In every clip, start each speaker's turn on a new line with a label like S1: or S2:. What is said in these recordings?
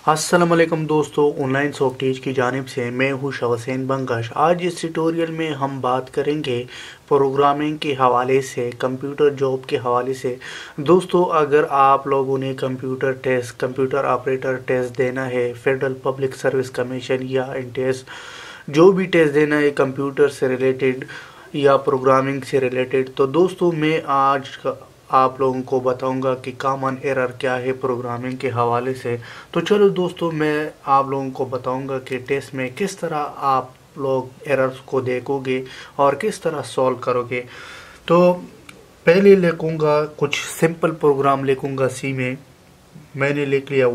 S1: अस्सलाम वालेकुम दोस्तों, ऑनलाइन सॉफ्टवेयर की जानिब से मैं हूं शवसेन बंगश। आज इस ट्यूटोरियल में हम बात करेंगे प्रोग्रामिंग के हवाले से, कंप्यूटर जॉब के हवाले से। दोस्तों, अगर आप लोगों ने computer test, computer operator test देना है, फेडरल पब्लिक सर्विस कमीशन या इंटेस्ट, जो भी टेस्ट देना है कंप्यूटर से रिलेटेड या प्रोग्रामिंग से रिलेटेड, तो दोस्तों मैं आज आप लोगों को बताऊंगा कि कॉमन एरर क्या है प्रोग्रामिंग के हवाले से। तो चलो दोस्तों, मैं आप लोगों को बताऊंगा कि टेस्ट में किस तरह आप लोग एरर्स को देखोगे और किस तरह सॉल्व करोगे। तो पहले लिखूंगा कुछ सिंपल प्रोग्राम, लिखूंगा सी में। मैंने लिख लिया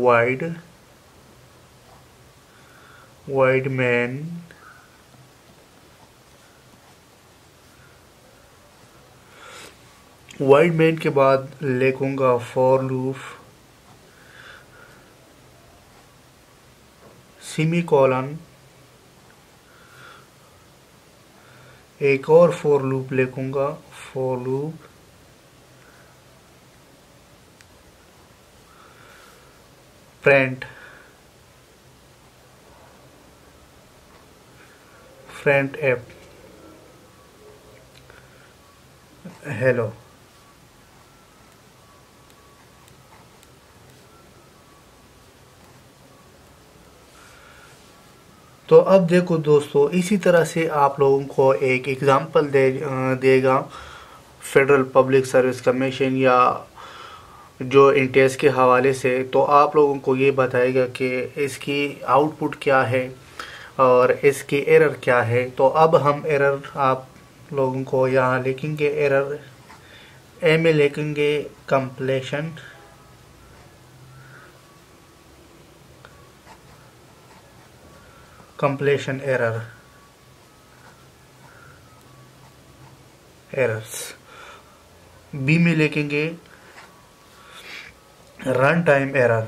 S1: वाइड मैन के बाद लिखूंगा फॉर लूप, सेमीकोलन, एक और फॉर लूप लिखूंगा, for loop, front app hello. तो अब देखो दोस्तों, इसी तरह से आप लोगों को एक एग्जांपल देगा फेडरल पब्लिक सर्विस कमीशन या जो इंटेस के हवाले से। तो आप लोगों को ये बताएगा कि इसकी आउटपुट क्या है और इसकी एरर क्या है। तो अब हम एरर आप लोगों को यहाँ लिखेंगे, एरर ए में लिखेंगे कंप्लेशन एरर्स। बी में लिखेंगे रन टाइम एरर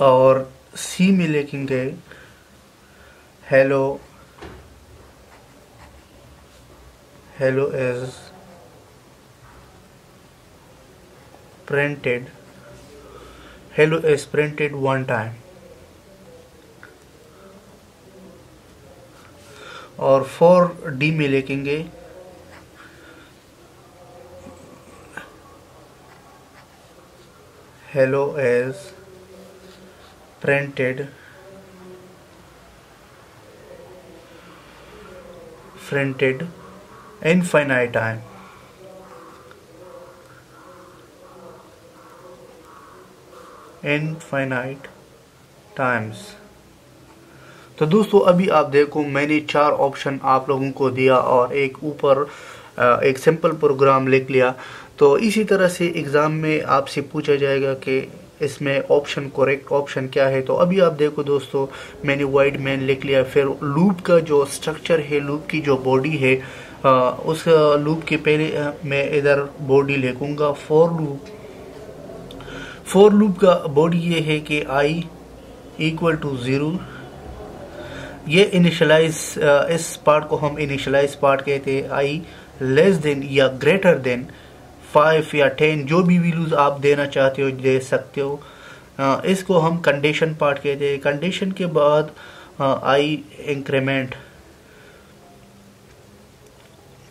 S1: और सी में लिखेंगे hello is printed one time। और फॉर डी में लिखेंगे hello is printed infinite times। तो दोस्तों, अभी आप देखो, मैंने 4 ऑप्शन आप लोगों को दिया और एक ऊपर एक सिंपल प्रोग्राम लिख लिया। तो इसी तरह से एग्ज़ाम में आपसे पूछा जाएगा कि इसमें करेक्ट ऑप्शन क्या है। तो अभी आप देखो दोस्तों, मैंने वाइड मैन लिख लिया। फिर लूप का जो स्ट्रक्चर है, लूप की जो बॉडी है, उस लूप के पहले मैं इधर बॉडी लिखूंगा फॉर लूप का बॉडी ये है कि i = 0। ये इनिशियलाइज, इस पार्ट को हम इनिशियलाइज पार्ट कहते हैं। i < या greater 5 या 10, जो भी वैल्यूज आप देना चाहते हो दे सकते हो। इसको हम कंडीशन पार्ट कहते हैं। कंडीशन के बाद i इंक्रीमेंट।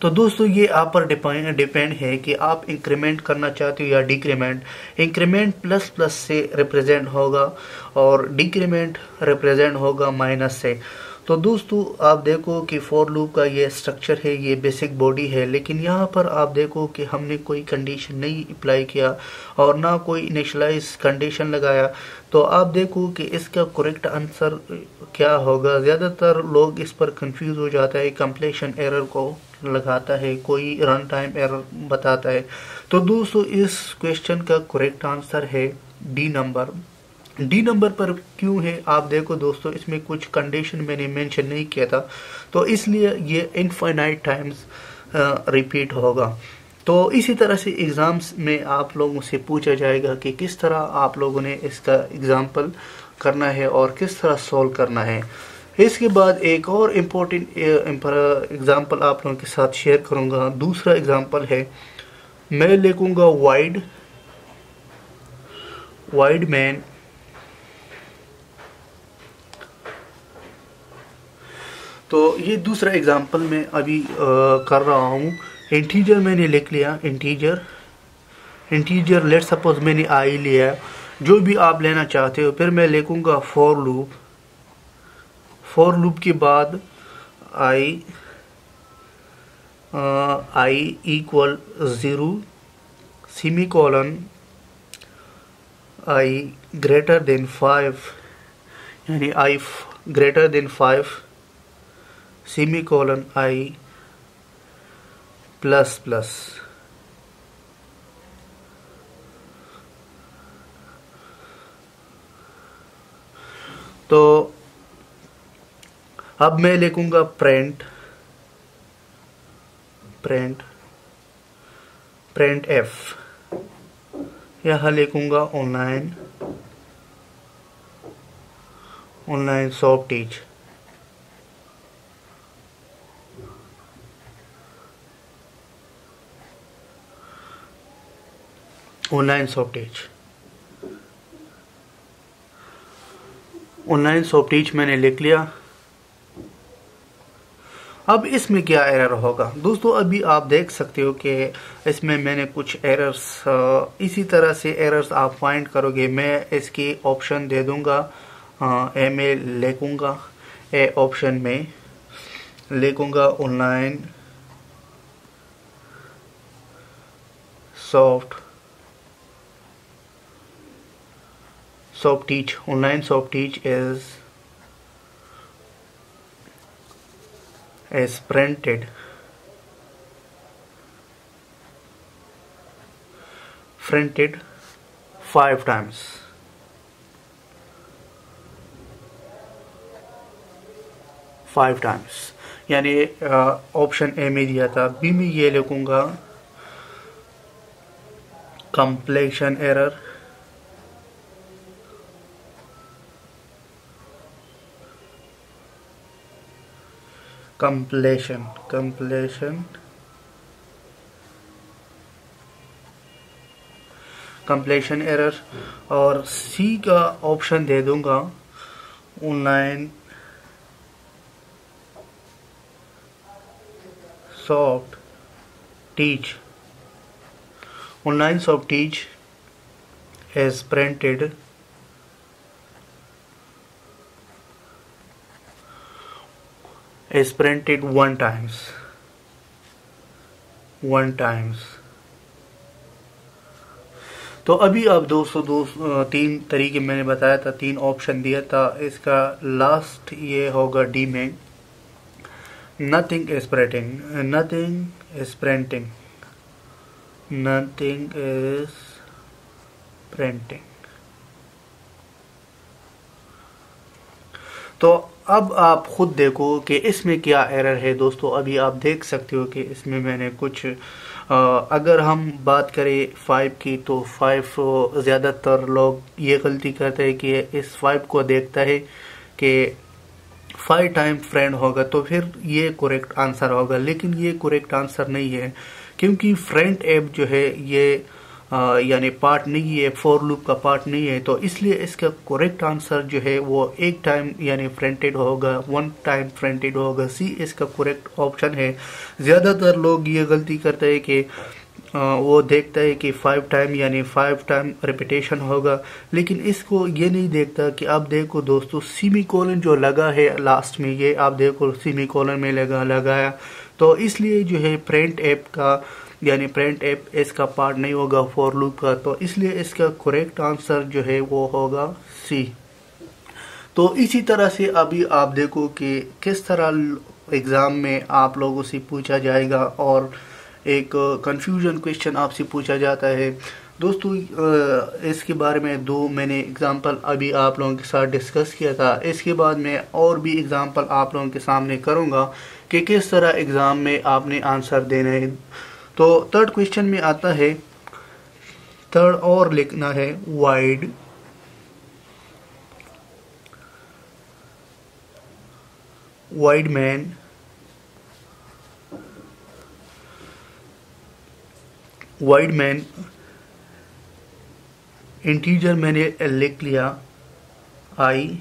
S1: तो दोस्तों, ये आप पर डिपेंड है कि आप इंक्रीमेंट करना चाहते हो या डिक्रीमेंट। इंक्रीमेंट प्लस से रिप्रेजेंट होगा और डिक्रीमेंट रिप्रेजेंट होगा माइनस से। तो दोस्तों, आप देखो कि फॉर लूप का ये स्ट्रक्चर है, ये बेसिक बॉडी है। लेकिन यहाँ पर आप देखो कि हमने कोई कंडीशन नहीं अप्लाई किया और ना कोई इनिशियलाइज कंडीशन लगाया। तो आप देखो कि इसका करेक्ट आंसर क्या होगा। ज़्यादातर लोग इस पर कंफ्यूज हो जाता है, कंप्लेशन एरर को लगाता है, कोई रन टाइम एरर बताता है। तो दोस्तों, इस क्वेश्चन का करेक्ट आंसर है डी नंबर पर क्यों है, आप देखो दोस्तों, इसमें कुछ कंडीशन मैंने मेंशन नहीं किया था, तो इसलिए ये इनफाइनाइट टाइम्स रिपीट होगा। तो इसी तरह से एग्ज़ाम्स में आप लोगों से पूछा जाएगा कि किस तरह आप लोगों ने इसका एग्जाम्पल करना है और किस तरह सॉल्व करना है। इसके बाद एक और इम्पोर्टेंट एग्जांपल आप लोगों के साथ शेयर करूंगा। दूसरा एग्जांपल है, मैं लिखूंगा वाइड मैन तो ये दूसरा एग्जांपल मैं अभी कर रहा हूँ। इंटीजर मैंने लिख लिया, इंटीजर लेट सपोज मैंने आई लिया, जो भी आप लेना चाहते हो। फिर मैं लिखूंगा फॉर लूप के बाद I equal 0 semicolon I greater than 5, यानी आई ग्रेटर देन 5 सेमीकोलन आई प्लस प्लस। तो अब मैं लिखूंगा प्रिंट एफ, यहां लिखूंगा online soft teach. Online soft teach मैंने लिख लिया। अब इसमें क्या एरर होगा दोस्तों, अभी आप देख सकते हो कि इसमें मैंने कुछ एरर्स, इसी तरह से एरर्स आप फाइंड करोगे। मैं इसकी ऑप्शन दे दूंगा, ए में लिखूंगा, ए ऑप्शन में लिखूंगा online soft teach. Online soft teach is printed printed 5 times। यानी ऑप्शन ए में दिया था। बी में ये लिखूंगा कंप्लेशन एरर, कंप्लेशन एरर। और सी का ऑप्शन दे दूंगा online soft teach. Online soft teach is printed one times। तो अभी आप दोस्तों तीन तरीके मैंने बताया था, तीन ऑप्शन दिया था। इसका लास्ट ये होगा डी में, नथिंग इज प्रिंटिंग। तो अब आप खुद देखो कि इसमें क्या एरर है दोस्तों। अभी आप देख सकते हो कि इसमें मैंने कुछ अगर हम बात करें 5 की, तो 5 ज़्यादातर लोग ये गलती करते हैं कि इस 5 को देखता है कि 5 टाइम फ्रेंड होगा तो फिर ये करेक्ट आंसर होगा, लेकिन ये करेक्ट आंसर नहीं है, क्योंकि फ्रेंड ऐप जो है ये यानी पार्ट नहीं है, फॉर लूप का पार्ट नहीं है। तो इसलिए इसका करेक्ट आंसर जो है वो एक टाइम यानी फ्रेंटेड होगा, 1 टाइम फ्रेंटेड होगा। सी इसका करेक्ट ऑप्शन है। ज़्यादातर लोग ये गलती करते हैं कि वो देखता है कि 5 टाइम यानी 5 टाइम रिपीटेशन होगा, लेकिन इसको ये नहीं देखता कि आप देखो दोस्तों सेमीकोलन जो लगा है लास्ट में, ये आप देखो सेमीकोलन में लगाया। तो इसलिए जो है प्रिंट ऐप का यानी प्रिंट ऐप इसका पार्ट नहीं होगा फॉर लूप का, तो इसलिए इसका करेक्ट आंसर जो है वो होगा सी। तो इसी तरह से अभी आप देखो कि किस तरह एग्ज़ाम में आप लोगों से पूछा जाएगा और एक कंफ्यूजन क्वेश्चन आपसे पूछा जाता है दोस्तों। इसके बारे में 2 मैंने एग्जांपल अभी आप लोगों के साथ डिस्कस किया था। इसके बाद मैं और भी एग्जांपल आप लोगों के सामने करूंगा कि किस तरह एग्ज़ाम में आपने आंसर देना है। तो थर्ड क्वेश्चन में आता है, थर्ड और लिखना है वाइड मैन इंटीजर मैंने लिख लिया आई,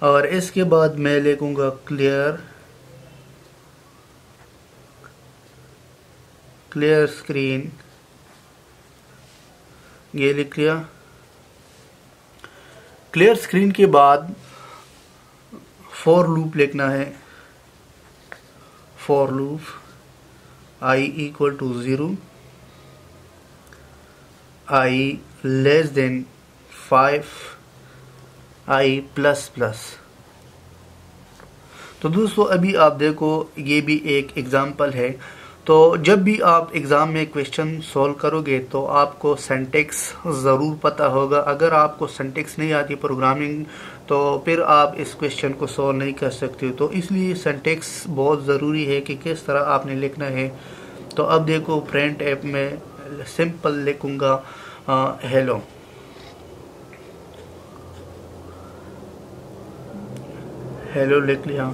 S1: और इसके बाद मैं लिखूंगा क्लियर स्क्रीन, ये लिख लिया। क्लियर स्क्रीन के बाद फॉर लूप लिखना है, for loop I equal to 0, I less than 5, I plus plus. तो दोस्तों अभी आप देखो ये भी एक एग्जाम्पल है। तो जब भी आप एग्ज़ाम में क्वेश्चन सॉल्व करोगे तो आपको सिंटैक्स ज़रूर पता होगा। अगर आपको सिंटैक्स नहीं आती प्रोग्रामिंग तो फिर आप इस क्वेश्चन को सॉल्व नहीं कर सकते। तो इसलिए सिंटैक्स बहुत ज़रूरी है कि किस तरह आपने लिखना है। तो अब देखो प्रिंट ऐप में सिंपल लिखूंगा हेलो, हेलो लिख लिया।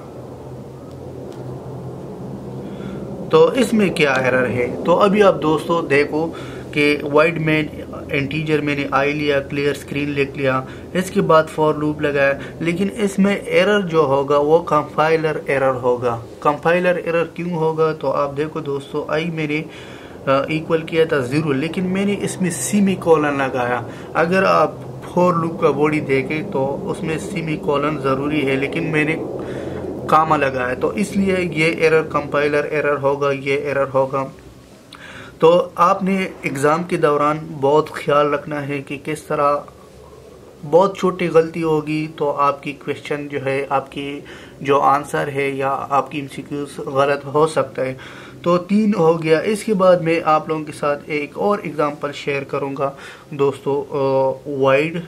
S1: तो इसमें क्या एरर है, तो अभी आप दोस्तों देखो कि वाइड मैन इंटीजर मैंने आई लिया, क्लियर स्क्रीन लिख लिया, इसके बाद फॉर लूप लगाया, लेकिन इसमें एरर जो होगा वो कंपाइलर एरर होगा। कंपाइलर एरर क्यों होगा, तो आप देखो दोस्तों आई मैंने इक्वल किया था 0, लेकिन मैंने इसमें सेमीकोलन लगाया। अगर आप फॉर लूप का बॉडी देखें तो उसमें सेमीकोलन ज़रूरी है, लेकिन मैंने कामा लगाया, तो इसलिए ये एरर कंपाइलर एरर होगा, ये एरर होगा। तो आपने एग्ज़ाम के दौरान बहुत ख्याल रखना है कि किस तरह बहुत छोटी गलती होगी तो आपकी क्वेश्चन जो है, आपकी जो आंसर है या आपकी एमसीक्यूज गलत हो सकता है। तो 3 हो गया। इसके बाद मैं आप लोगों के साथ एक और एग्जांपल शेयर करूंगा दोस्तों। वाइड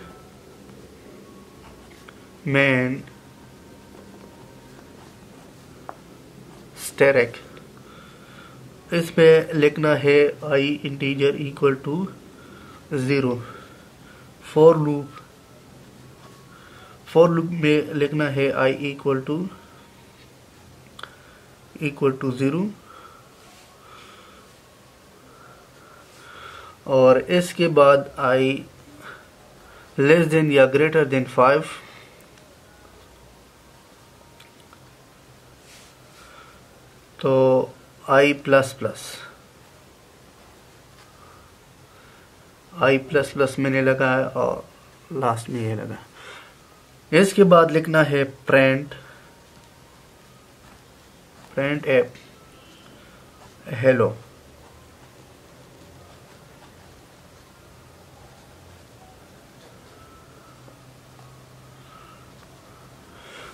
S1: मैन स्टैक, इसमें लिखना है I integer equal to 0, for loop में लिखना है आई इक्वल टू 0, और इसके बाद आई लेस देन या ग्रेटर देन 5, तो आई प्लस प्लस मैंने लगाया और लास्ट में ये लगा। इसके बाद लिखना है प्रिंट ऐप हेलो।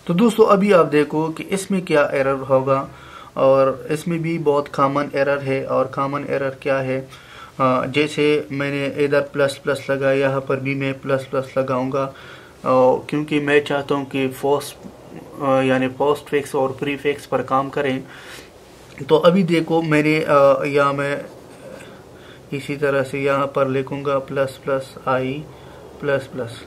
S1: तो दोस्तों अभी आप देखो कि इसमें क्या एरर होगा, और इसमें भी बहुत कॉमन एरर है। और कॉमन एरर क्या है, जैसे मैंने इधर प्लस प्लस लगाया, यहाँ पर भी मैं प्लस प्लस लगाऊंगा, क्योंकि मैं चाहता हूँ कि यानी पोस्टफिक्स और प्रीफिक्स पर काम करें। तो अभी देखो मैंने यहाँ मैं इसी तरह से यहाँ पर लिखूंगा प्लस प्लस आई प्लस प्लस।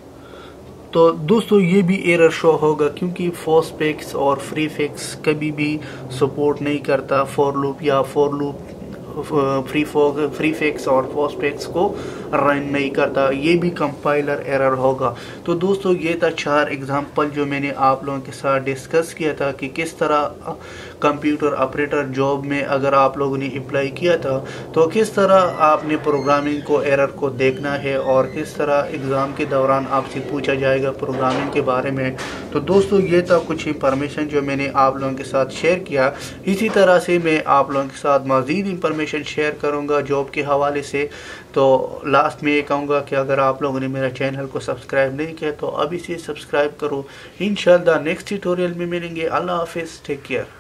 S1: तो दोस्तों ये भी एरर शो होगा, क्योंकि पोस्टफिक्स और प्रीफिक्स कभी भी सपोर्ट नहीं करता फॉर लूप, या फॉर लूप प्रीफिक्स और पोस्टफिक्स को रन नहीं करता। ये भी कंपाइलर एरर होगा। तो दोस्तों ये था 4 एग्जांपल जो मैंने आप लोगों के साथ डिस्कस किया था कि किस तरह कंप्यूटर ऑपरेटर जॉब में अगर आप लोगों ने अप्लाई किया था तो किस तरह आपने प्रोग्रामिंग को एरर को देखना है, और किस तरह एग्ज़ाम के दौरान आपसे पूछा जाएगा प्रोग्रामिंग के बारे में। तो दोस्तों ये था कुछ इंफॉर्मेशन जो मैंने आप लोगों के साथ शेयर किया। इसी तरह से मैं आप लोगों के साथ मज़ीद इंफॉर्मेशन शेयर करूंगा जॉब के हवाले से। तो लास्ट में ये कहूँगा कि अगर आप लोगों ने मेरा चैनल को सब्सक्राइब नहीं किया तो अभी से सब्सक्राइब करो। इंशाल्लाह नेक्स्ट ट्यूटोरियल में मिलेंगे। अल्लाह हाफिज़, टेक केयर।